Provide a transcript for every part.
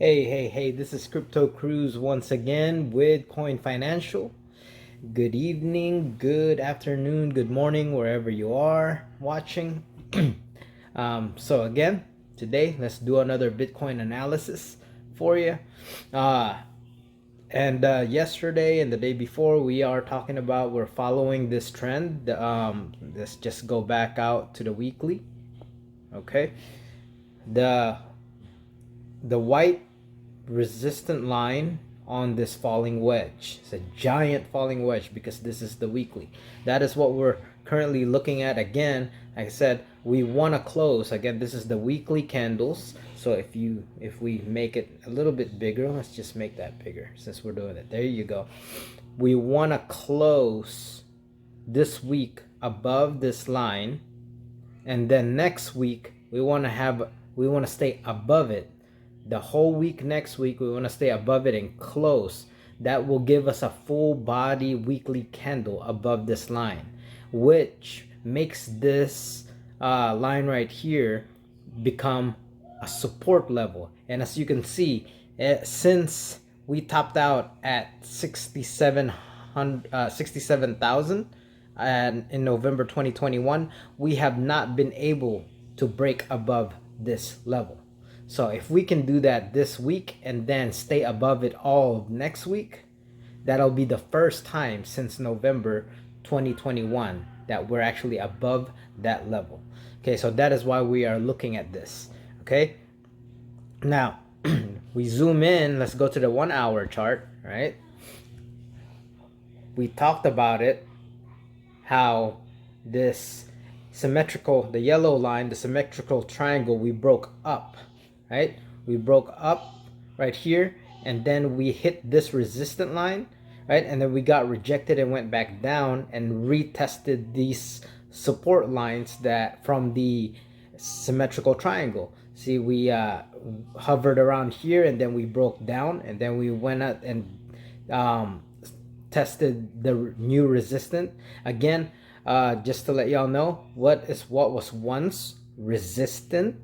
Hey, this is CryptoCruz once again with CoinFinancial. Good evening, good afternoon, good morning, wherever you are watching. So again, today let's do another Bitcoin analysis for you. And yesterday and the day before, we're following this trend. Let's just go back out to the weekly. Okay, the white resistant line on this falling wedge. It's a giant falling wedge because this is the weekly. That is what we're currently looking at. Again, like I said, we want to close. Again, this is the weekly candles. So if we make it a little bit bigger, let's just make that bigger since we're doing it. There you go. We want to close this week above this line, and then next week we want to stay above it. The whole week next week we want to stay above it and close. That will give us a full body weekly candle above this line, which makes this line right here become a support level. And as you can see, since we topped out at 67,000 and in November 2021, we have not been able to break above this level. So if we can do that this week and then stay above it all next week, that'll be the first time since November 2021 that we're actually above that level. Okay, so that is why we are looking at this. Okay, now we zoom in. Let's go to the 1 hour chart, right? We talked about it, how this symmetrical, the yellow line, the symmetrical triangle, we broke up. Right, we broke up right here, and then we hit this resistant line, right, and then we got rejected and went back down and retested these support lines that from the symmetrical triangle. See, we hovered around here, and then we broke down, and then we went up and tested the new resistance again. Just to let y'all know, what was once resistant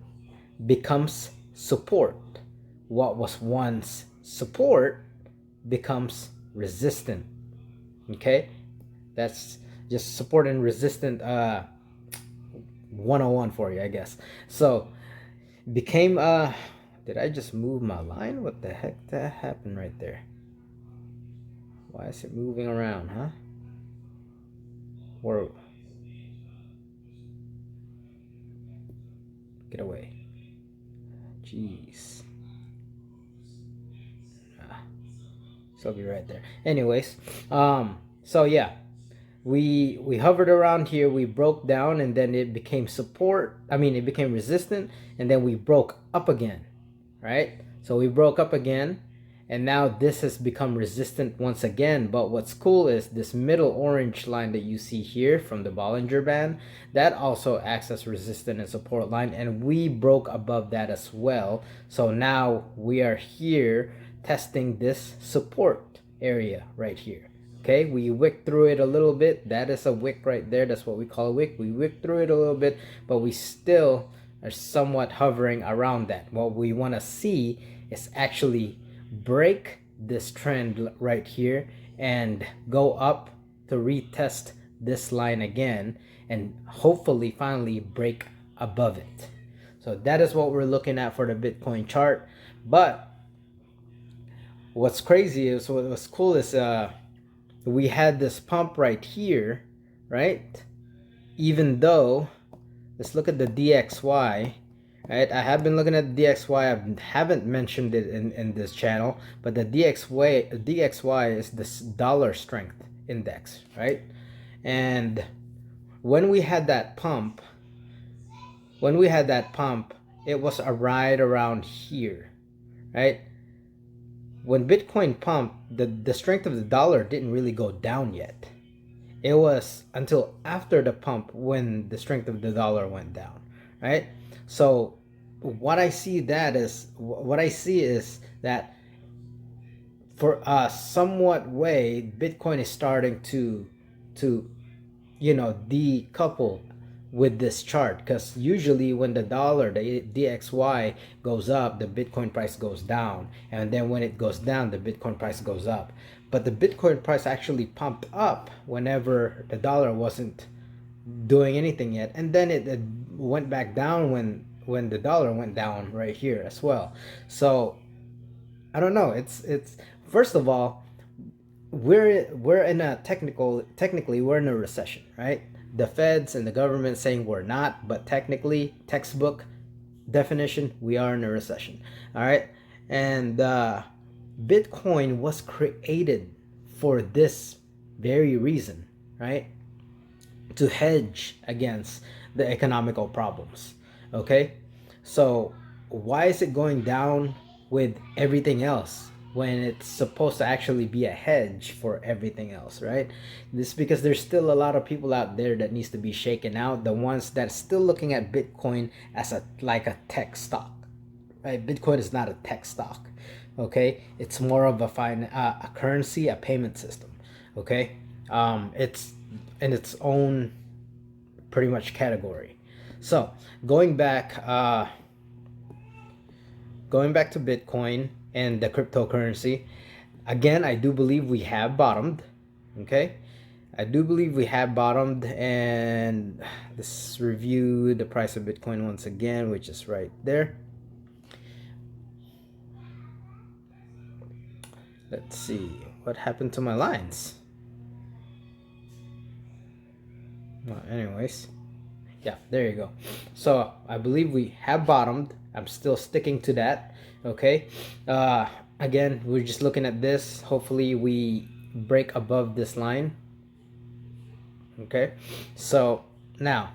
becomes support. What was once support becomes resistant. Okay, that's just support and resistant 101 for you, I guess. So became did I just move my line? What the heck that happened right there? Why is it moving around, huh? Or get away. Jeez. So I'll be right there. Anyways, so yeah, we hovered around here, we broke down, and then it became support. It became resistant, and then we broke up again, right? So we broke up again, and now this has become resistant once again. But what's cool is this middle orange line that you see here from the Bollinger Band, that also acts as resistance and support line, and we broke above that as well. So now we are here testing this support area right here. Okay, we wicked through it a little bit. That is a wick right there. That's what we call a wick. We wicked through it a little bit, but we still are somewhat hovering around that. What we want to see is actually break this trend right here and go up to retest this line again and hopefully finally break above it. So that is what we're looking at for the Bitcoin chart. But what's crazy is, what's cool is we had this pump right here, right? Even though, let's look at the DXY. Right, I have been looking at the DXY. I haven't mentioned it in this channel, but the DXY is this dollar strength index, right? And when we had that pump, it was right around here, right? When Bitcoin pumped, the strength of the dollar didn't really go down yet. It was until after the pump when the strength of the dollar went down, right? So what I see is that for a somewhat way, Bitcoin is starting to decouple with this chart, because usually when the dollar, the DXY goes up, the Bitcoin price goes down, and then when it goes down, the Bitcoin price goes up. But the Bitcoin price actually pumped up whenever the dollar wasn't doing anything yet, and then it went back down when the dollar went down right here as well. So I don't know. It's first of all, we're in a technically we're in a recession, right? The feds and the government saying we're not, but technically, textbook definition, we are in a recession. All right, and Bitcoin was created for this very reason, right? To hedge against the economical problems. Okay, so why is it going down with everything else when it's supposed to actually be a hedge for everything else, right? This is because there's still a lot of people out there that needs to be shaken out, the ones that still looking at Bitcoin as a like a tech stock, right? Bitcoin is not a tech stock. Okay, it's more of a currency, a payment system. Okay, it's in its own pretty much category. So going back to Bitcoin and the cryptocurrency, again, I do believe we have bottomed. Okay, I do believe we have bottomed, and let's review the price of Bitcoin once again, which is right there. Let's see what happened to my lines. Well, anyways, yeah, there you go. So I believe we have bottomed. I'm still sticking to that. Okay, again, we're just looking at this. Hopefully we break above this line. Okay, so now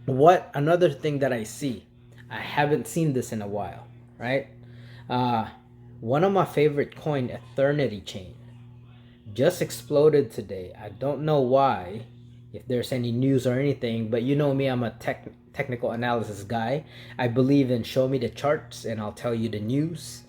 what another thing that I see, I haven't seen this in a while, right? One of my favorite coin, Ethernity Chain, just exploded today. I don't know why, if there's any news or anything, but you know me, I'm a technical analysis guy. I believe in show me the charts and I'll tell you the news.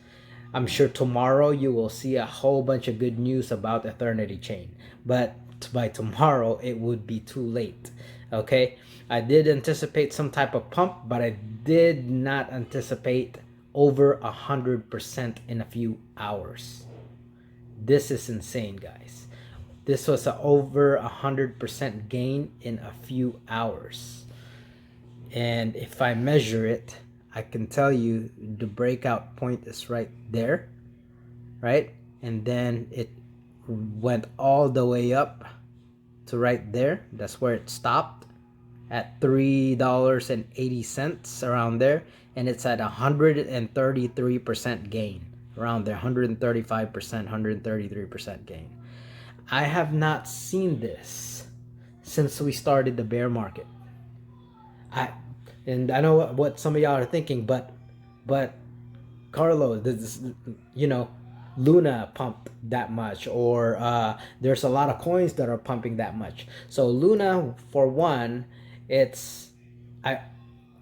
I'm sure tomorrow you will see a whole bunch of good news about Ethernity Chain, but by tomorrow it would be too late. Okay, I did anticipate some type of pump, but I did not anticipate over 100% in a few hours. This is insane, guys. This was a over 100% gain in a few hours. And if I measure it, I can tell you the breakout point is right there, right? And then it went all the way up to right there. That's where it stopped at $3.80 around there, and it's at 133% gain around there, 135%, 133% gain. I have not seen this since we started the bear market. I know what some of y'all are thinking, but Carlo, this, Luna pumped that much, or there's a lot of coins that are pumping that much. So Luna, for one, it's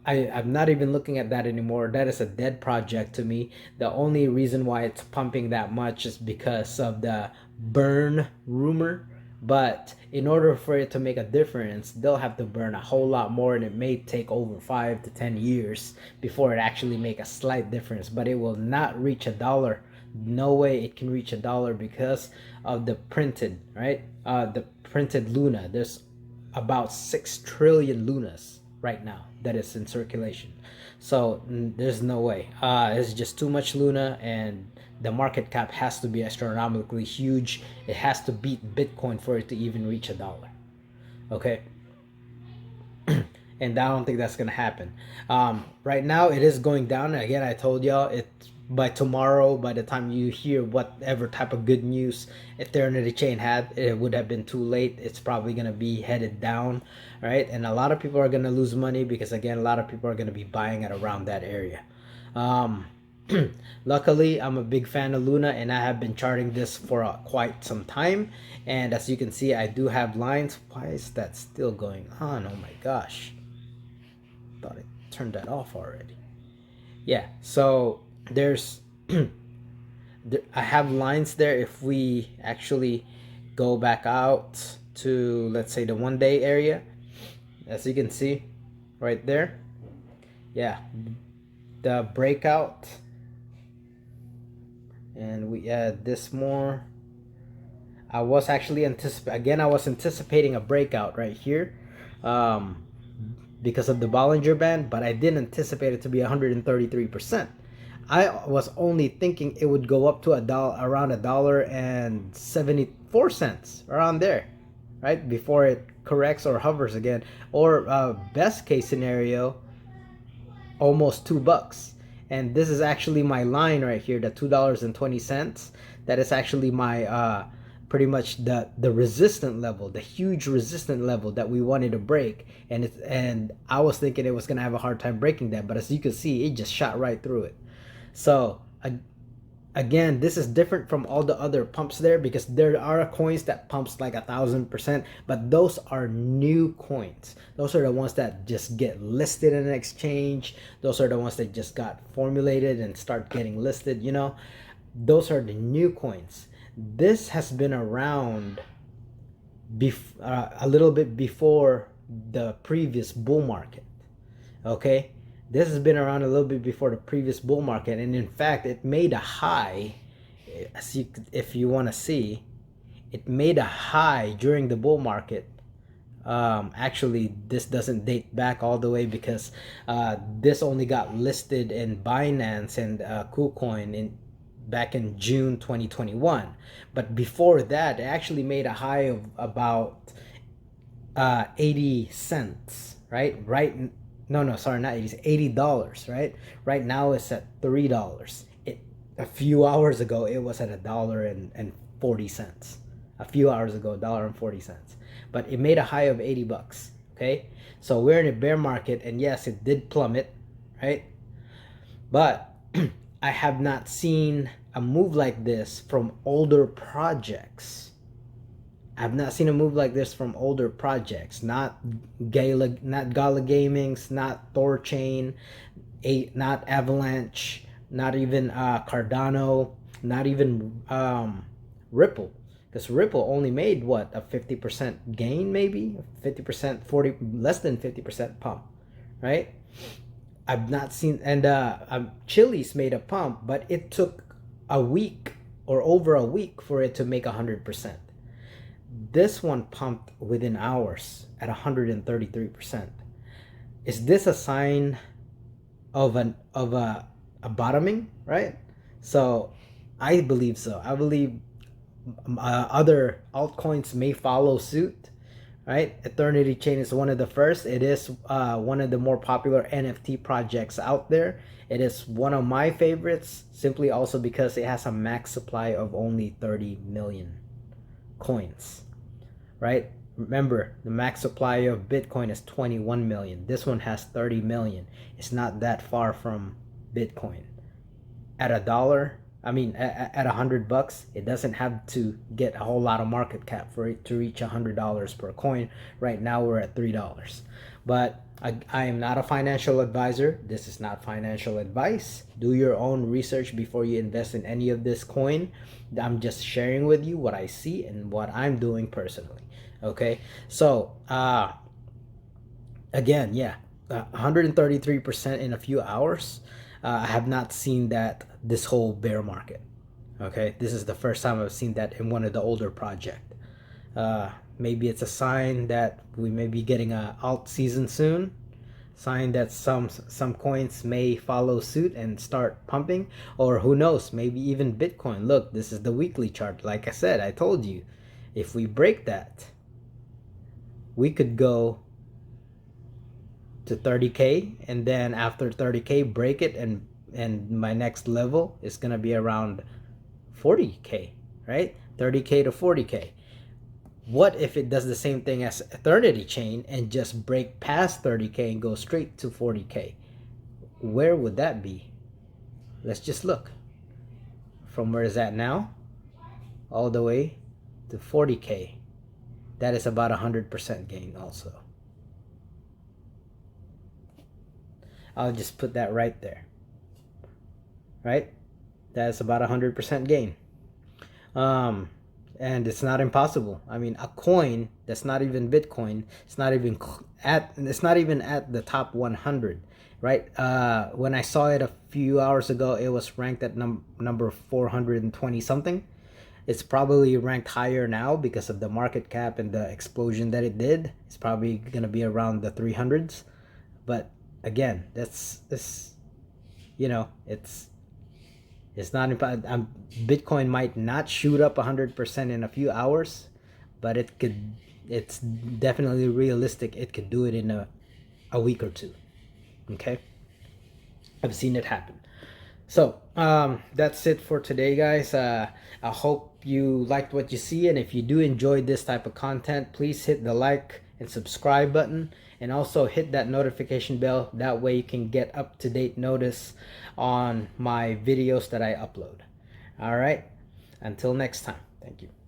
I'm not even looking at that anymore. That is a dead project to me. The only reason why it's pumping that much is because of the burn rumor. But in order for it to make a difference, they'll have to burn a whole lot more, and it may take over 5 to 10 years before it actually make a slight difference. But it will not reach $1. No way it can reach $1 because of the printed, right? The printed Luna. There's about 6 trillion Lunas right now that is in circulation. So there's no way. It's just too much Luna, and the market cap has to be astronomically huge. It has to beat Bitcoin for it to even reach $1. Okay. And I don't think that's gonna happen. Right now it is going down. Again, I told y'all it by tomorrow, by the time you hear whatever type of good news Eternity Chain had, it would have been too late. It's probably gonna be headed down, right? And a lot of people are gonna lose money because, again, a lot of people are gonna be buying at around that area. Luckily, I'm a big fan of Luna, and I have been charting this for quite some time. And as you can see, I do have lines. Why is that still going on? Oh my gosh, thought I turned that off already. Yeah, so there's I have lines there. If we actually go back out to, let's say, the 1 day area, as you can see right there. Yeah, the breakout, and we add this more. I was actually anticipating a breakout right here, because of the Bollinger Band, but I didn't anticipate it to be 133%. I was only thinking it would go up to around $1.74, around there, right, before it corrects or hovers again, or best case scenario, almost $2. And this is actually my line right here, the $2.20. That is actually my pretty much the resistant level, the huge resistant level that we wanted to break. And I was thinking it was gonna have a hard time breaking that, but as you can see, it just shot right through it. So again, this is different from all the other pumps there, because there are coins that pumps like 1,000%, but those are new coins. Those are the ones that just get listed in an exchange. Those are the ones that just got formulated and start getting listed, you know. Those are the new coins. This has been around a little bit before the previous bull market. Okay, this has been around a little bit before the previous bull market, and in fact it made a high, if you want to see, it made a high during the bull market. Actually, this doesn't date back all the way, because this only got listed in Binance and KuCoin back in June 2021. But before that, it actually made a high of about 80 cents, right? No, sorry, not 80, $80, right? Right now it's at $3. A few hours ago it was at $1.40. A few hours ago, $1.40. But it made a high of $80. Okay, so we're in a bear market, and yes, it did plummet, right? But I have not seen a move like this from older projects. I've not seen a move like this from older projects. Not Gala Gaming's, not Thorchain, not Avalanche, not even Cardano, not even Ripple. Because Ripple only made what, a 50% gain, maybe 50%, 40, less than 50% pump, right? I've not seen, and Chili's made a pump, but it took a week or over a week for it to make 100%. This one pumped within hours at 133%. Is this a sign of a bottoming, right? So I believe so. I believe other altcoins may follow suit, right? Ethernity Chain is one of the first. It is one of the more popular NFT projects out there. It is one of my favorites, simply also because it has a max supply of only 30 million coins, right? Remember, the max supply of Bitcoin is 21 million. This one has 30 million. It's not that far from Bitcoin. At $1, at $100, it doesn't have to get a whole lot of market cap for it to reach $100 per coin. Right now we're at $3. But I am not a financial advisor. This is not financial advice. Do your own research before you invest in any of this coin. I'm just sharing with you what I see and what I'm doing personally. Okay, so again, yeah, 133% in a few hours. I have not seen that this whole bear market. Okay, this is the first time I've seen that in one of the older project. Maybe it's a sign that we may be getting a alt season soon. Sign that some coins may follow suit and start pumping, or who knows, maybe even Bitcoin. Look, this is the weekly chart. Like I said, I told you, if we break that, we could go to 30K, and then after 30K break it, and my next level is gonna be around 40K, right? 30K to 40K. What if it does the same thing as Ethernity Chain and just break past 30K and go straight to 40K? Where would that be? Let's just look from where it's at now all the way to 40K. That is about 100% gain also. I'll just put that right there, right? That's about 100% gain. and it's not impossible. I mean, a coin that's not even Bitcoin, it's not even at the top 100, right? When I saw it a few hours ago, it was ranked at number 420 something. It's probably ranked higher now because of the market cap and the explosion that it did. It's probably gonna be around the 300s. But again, it's not Bitcoin might not shoot up 100% in a few hours, but it's definitely realistic it could do it in a week or two. Okay, I've seen it happen. So that's it for today, guys. I hope you liked what you see, and if you do enjoy this type of content, please hit the like and subscribe button, and also hit that notification bell. That way you can get up-to-date notice on my videos that I upload. All right, until next time, thank you.